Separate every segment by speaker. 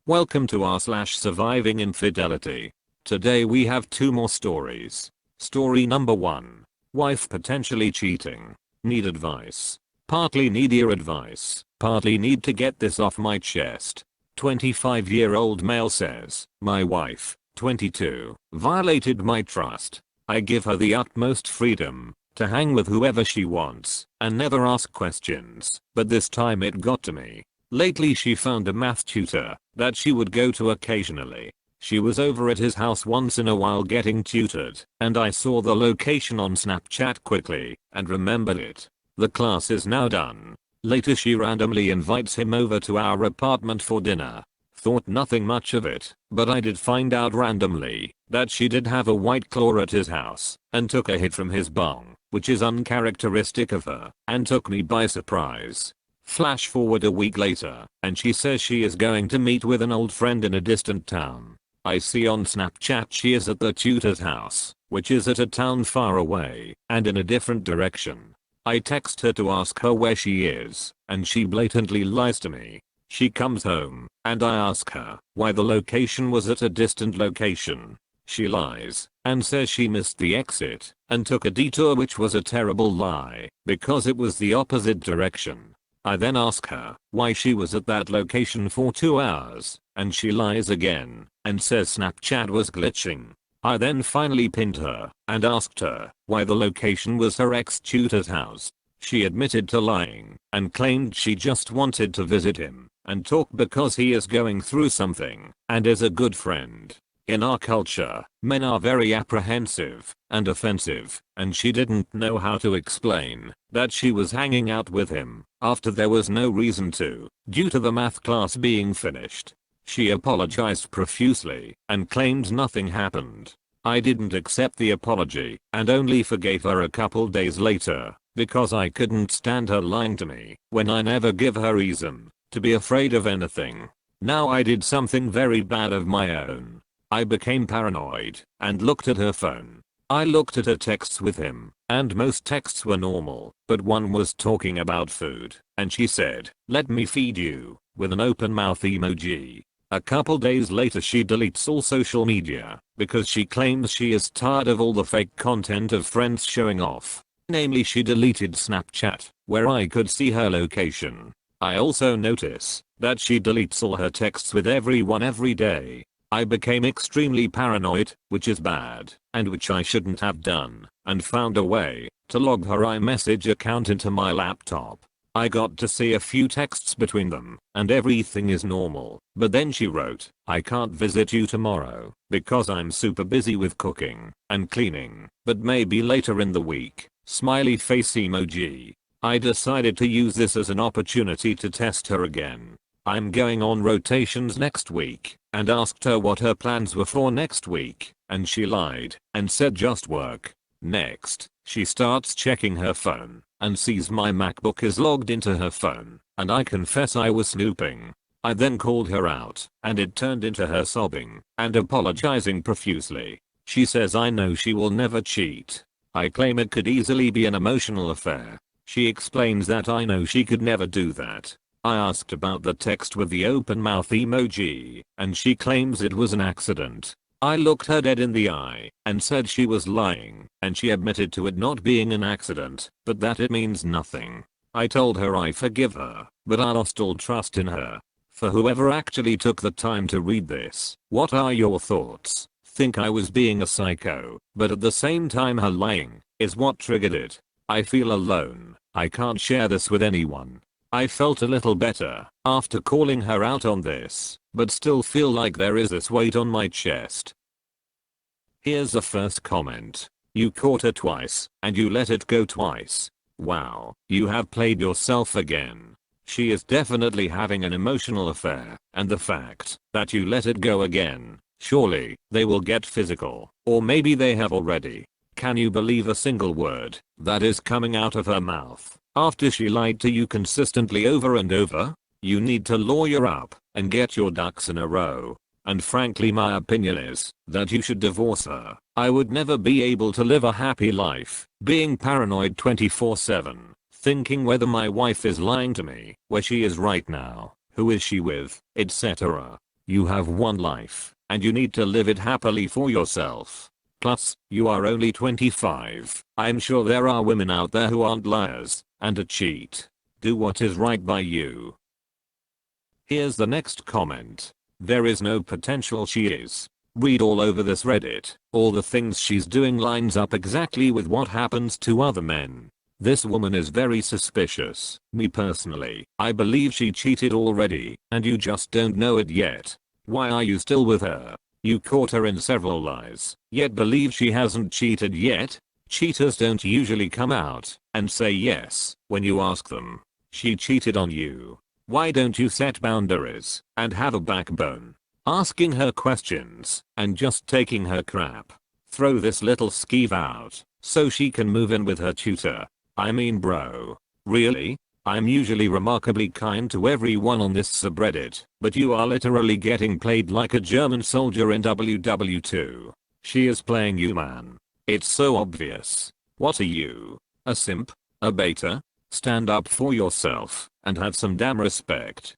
Speaker 1: Welcome to r/surviving infidelity. Today we have two more stories. Story number 1. Wife potentially cheating. Need advice. Partly need your advice, partly need to get this off my chest. 25-year-old male says, my wife, 22, violated my trust. I give her the utmost freedom to hang with whoever she wants and never ask questions, but this time it got to me. Lately she found a math tutor that she would go to occasionally. She was over at his house once in a while getting tutored, and I saw the location on Snapchat quickly and remembered it. The class is now done. Later she randomly invites him over to our apartment for dinner. Thought nothing much of it, but I did find out randomly that she did have a white claw at his house and took a hit from his bong, which is uncharacteristic of her and took me by surprise. Flash forward a week later, and she says she is going to meet with an old friend in a distant town. I see on Snapchat she is at the tutor's house, which is at a town far away and in a different direction. I text her to ask her where she is, and she blatantly lies to me. She comes home, and I ask her why the location was at a distant location. She lies and says she missed the exit and took a detour, which was a terrible lie because it was the opposite direction. I then ask her why she was at that location for 2 hours, and she lies again and says Snapchat was glitching. I then finally pinned her and asked her why the location was her ex-tutor's house. She admitted to lying and claimed she just wanted to visit him and talk because he is going through something and is a good friend. In our culture, men are very apprehensive and offensive, and she didn't know how to explain that she was hanging out with him after there was no reason to, due to the math class being finished. She apologized profusely and claimed nothing happened. I didn't accept the apology and only forgave her a couple days later because I couldn't stand her lying to me when I never give her reason to be afraid of anything. Now I did something very bad of my own. I became paranoid and looked at her phone. I looked at her texts with him, and most texts were normal, but one was talking about food, and she said, "Let me feed you," with an open mouth emoji. A couple days later she deletes all social media because she claims she is tired of all the fake content of friends showing off. Namely, she deleted Snapchat, where I could see her location. I also notice that she deletes all her texts with everyone every day. I became extremely paranoid, which is bad, and which I shouldn't have done, and found a way to log her iMessage account into my laptop. I got to see a few texts between them, and everything is normal, but then she wrote, "I can't visit you tomorrow because I'm super busy with cooking and cleaning, but maybe later in the week." Smiley face emoji. I decided to use this as an opportunity to test her again. I'm going on rotations next week and asked her what her plans were for next week, and she lied and said just work. Next, she starts checking her phone and sees my MacBook is logged into her phone, and I confess I was snooping. I then called her out, and it turned into her sobbing and apologizing profusely. She says I know she will never cheat. I claim it could easily be an emotional affair. She explains that I know she could never do that. I asked about the text with the open mouth emoji, and she claims it was an accident. I looked her dead in the eye and said she was lying, and she admitted to it not being an accident, but that it means nothing. I told her I forgive her, but I lost all trust in her. For whoever actually took the time to read this, what are your thoughts? Think I was being a psycho, but at the same time her lying is what triggered it. I feel alone. I can't share this with anyone. I felt a little better after calling her out on this, but still feel like there is this weight on my chest. Here's the first comment. You caught her twice, and you let it go twice. Wow, you have played yourself again. She is definitely having an emotional affair, and the fact that you let it go again, surely they will get physical, or maybe they have already. Can you believe a single word that is coming out of her mouth after she lied to you consistently over and over? You need to lawyer up and get your ducks in a row. And frankly, my opinion is that you should divorce her. I would never be able to live a happy life, being paranoid 24/7, thinking whether my wife is lying to me, where she is right now, who is she with, etc. You have one life, and you need to live it happily for yourself. Plus, you are only 25. I'm sure there are women out there who aren't liars and a cheat. Do what is right by you. Here's the next comment. There is no potential she is. Read all over this Reddit. All the things she's doing lines up exactly with what happens to other men. This woman is very suspicious. Me personally, I believe she cheated already, and you just don't know it yet. Why are you still with her? You caught her in several lies, yet believe she hasn't cheated yet? Cheaters don't usually come out and say yes when you ask them. She cheated on you. Why don't you set boundaries and have a backbone? Asking her questions and just taking her crap. Throw this little skeeve out so she can move in with her tutor. I mean, bro. Really? I'm usually remarkably kind to everyone on this subreddit, but you are literally getting played like a German soldier in WW2. She is playing you, man. It's so obvious. What are you? A simp? A beta? Stand up for yourself and have some damn respect.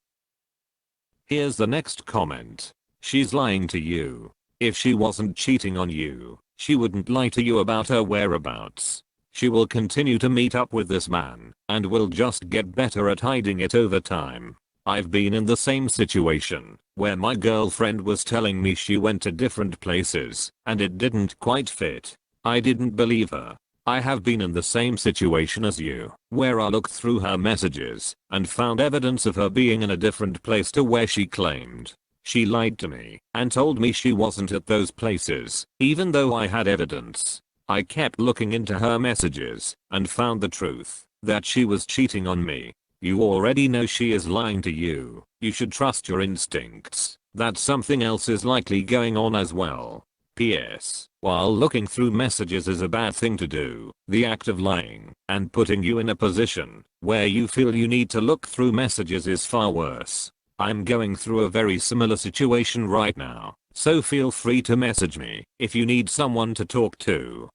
Speaker 1: Here's the next comment. She's lying to you. If she wasn't cheating on you, she wouldn't lie to you about her whereabouts. She will continue to meet up with this man and will just get better at hiding it over time. I've been in the same situation where my girlfriend was telling me she went to different places and it didn't quite fit. I didn't believe her. I have been in the same situation as you, where I looked through her messages and found evidence of her being in a different place to where she claimed. She lied to me and told me she wasn't at those places, even though I had evidence. I kept looking into her messages and found the truth, that she was cheating on me. You already know she is lying to you. You should trust your instincts, that something else is likely going on as well. P.S. While looking through messages is a bad thing to do, the act of lying and putting you in a position where you feel you need to look through messages is far worse. I'm going through a very similar situation right now, so feel free to message me if you need someone to talk to.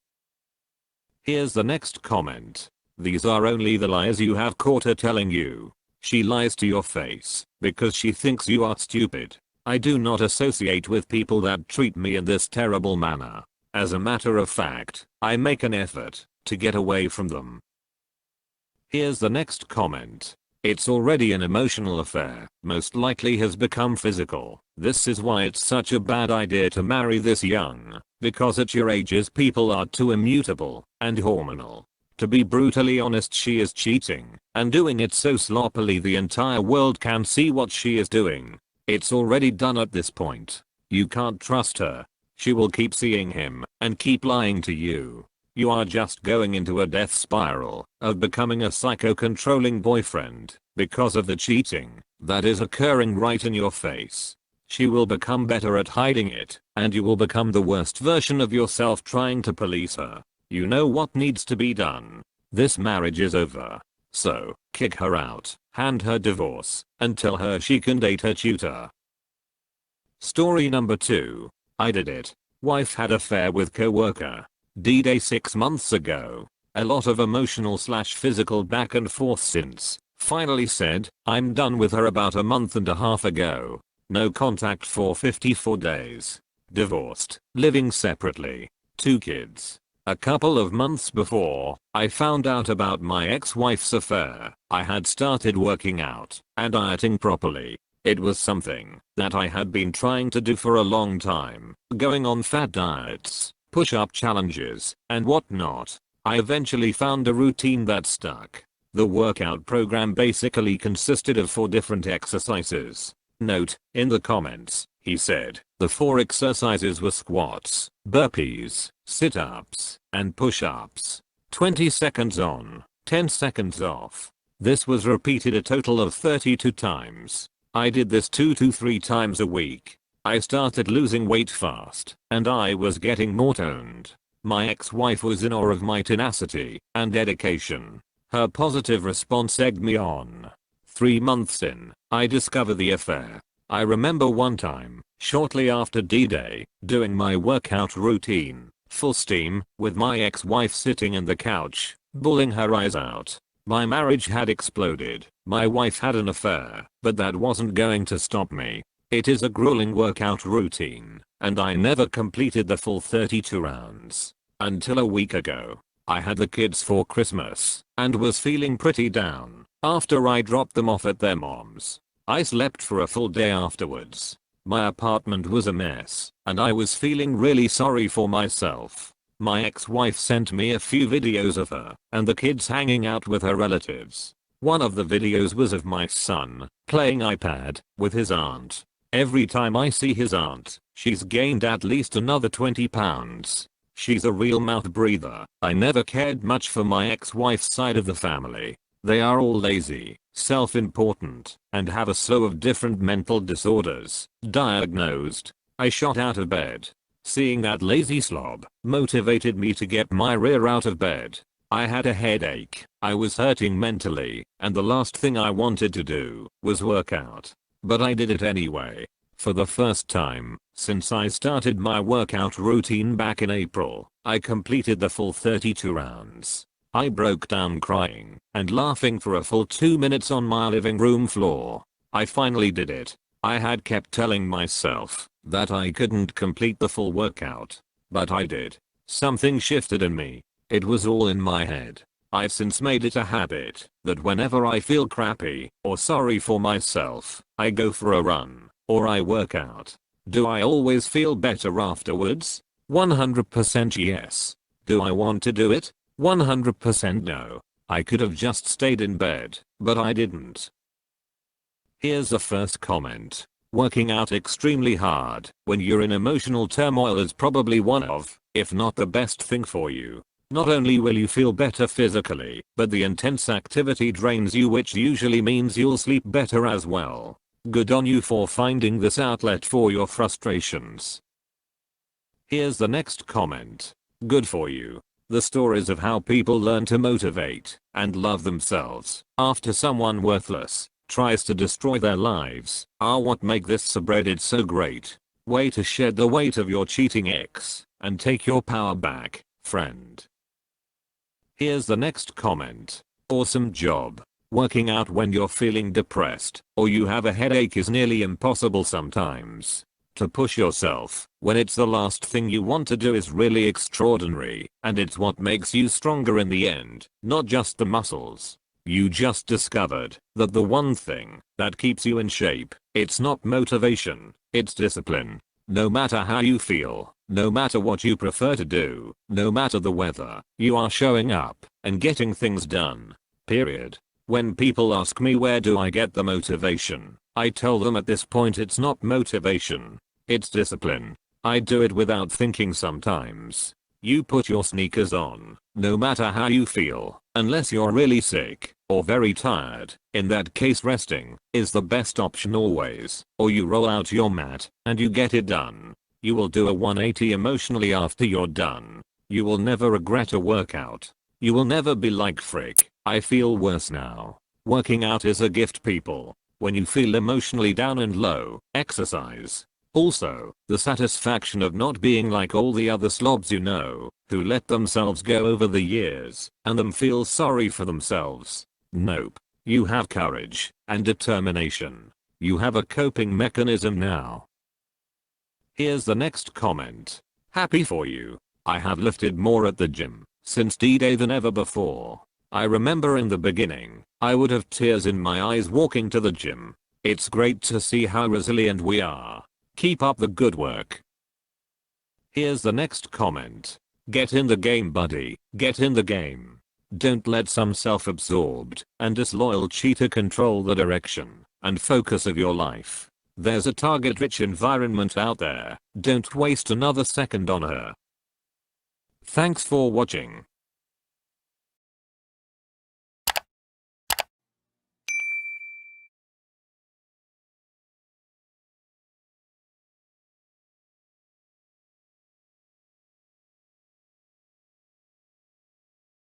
Speaker 1: Here's the next comment. These are only the lies you have caught her telling you. She lies to your face because she thinks you are stupid. I do not associate with people that treat me in this terrible manner. As a matter of fact, I make an effort to get away from them. Here's the next comment. It's already an emotional affair, most likely has become physical. This is why it's such a bad idea to marry this young, because at your ages people are too immutable and hormonal. To be brutally honest, she is cheating and doing it so sloppily the entire world can see what she is doing. It's already done at this point. You can't trust her. She will keep seeing him and keep lying to you. You are just going into a death spiral of becoming a psycho-controlling boyfriend because of the cheating that is occurring right in your face. She will become better at hiding it, and you will become the worst version of yourself trying to police her. You know what needs to be done. This marriage is over. So, kick her out, hand her divorce, and tell her she can date her tutor. Story number 2. I did it. Wife had affair with coworker. D-Day 6 months ago. A lot of emotional/physical back and forth since. Finally said, I'm done with her about a month and a half ago. No contact for 54 days. Divorced. Living separately. 2 kids. A couple of months before, I found out about my ex-wife's affair. I had started working out and dieting properly. It was something that I had been trying to do for a long time, going on fat diets, push-up challenges, and whatnot. I eventually found a routine that stuck. The workout program basically consisted of 4 different exercises. Note, in the comments, he said, the 4 exercises were squats, burpees, sit-ups, and push-ups. 20 seconds on, 10 seconds off. This was repeated a total of 32 times. I did this 2 to 3 times a week. I started losing weight fast, and I was getting more toned. My ex-wife was in awe of my tenacity and dedication. Her positive response egged me on. 3 months in, I discovered the affair. I remember one time, shortly after D-Day, doing my workout routine, full steam, with my ex-wife sitting in the couch, bawling her eyes out. My marriage had exploded. My wife had an affair, but that wasn't going to stop me. It is a grueling workout routine, and I never completed the full 32 rounds. Until a week ago. I had the kids for Christmas, and was feeling pretty down, after I dropped them off at their mom's. I slept for a full day afterwards. My apartment was a mess, and I was feeling really sorry for myself. My ex-wife sent me a few videos of her and the kids hanging out with her relatives. One of the videos was of my son, playing iPad, with his aunt. Every time I see his aunt, she's gained at least another 20 pounds. She's a real mouth breather. I never cared much for my ex-wife's side of the family. They are all lazy, self-important, and have a slew of different mental disorders diagnosed. I shot out of bed. Seeing that lazy slob motivated me to get my rear out of bed. I had a headache, I was hurting mentally, and the last thing I wanted to do was work out. But I did it anyway. For the first time since I started my workout routine back in April, I completed the full 32 rounds. I broke down crying and laughing for a full 2 minutes on my living room floor. I finally did it. I had kept telling myself that I couldn't complete the full workout. But I did. Something shifted in me. It was all in my head. I've since made it a habit that whenever I feel crappy or sorry for myself, I go for a run or I work out. Do I always feel better afterwards? 100% yes. Do I want to do it? 100% no. I could have just stayed in bed, but I didn't. Here's the first comment. Working out extremely hard when you're in emotional turmoil is probably one of, if not the best thing for you. Not only will you feel better physically, but the intense activity drains you, which usually means you'll sleep better as well. Good on you for finding this outlet for your frustrations. Here's the next comment. Good for you. The stories of how people learn to motivate and love themselves after someone worthless tries to destroy their lives are what make this subreddit so great. Way to shed the weight of your cheating ex and take your power back, friend. Here's the next comment. Awesome job. Working out when you're feeling depressed or you have a headache is nearly impossible sometimes. To push yourself when it's the last thing you want to do is really extraordinary, and it's what makes you stronger in the end, not just the muscles. You just discovered that the one thing that keeps you in shape, it's not motivation, it's discipline. No matter how you feel, no matter what you prefer to do, no matter the weather, you are showing up and getting things done. Period. When people ask me where do I get the motivation, I tell them at this point it's not motivation, it's discipline. I do it without thinking sometimes. You put your sneakers on, no matter how you feel, unless you're really sick or very tired. In that case, resting is the best option always. Or you roll out your mat and you get it done. You will do a 180 emotionally after you're done. You will never regret a workout. You will never be like, frick, I feel worse now. Working out is a gift, people. When you feel emotionally down and low, exercise. Also, the satisfaction of not being like all the other slobs you know, who let themselves go over the years, and them feel sorry for themselves. Nope. You have courage and determination. You have a coping mechanism now. Here's the next comment. Happy for you. I have lifted more at the gym since D-Day than ever before. I remember in the beginning, I would have tears in my eyes walking to the gym. It's great to see how resilient we are. Keep up the good work. Here's the next comment. Get in the game, buddy. Get in the game. Don't let some self-absorbed and disloyal cheater control the direction and focus of your life. There's a target-rich environment out there. Don't waste another second on her. Thanks for watching.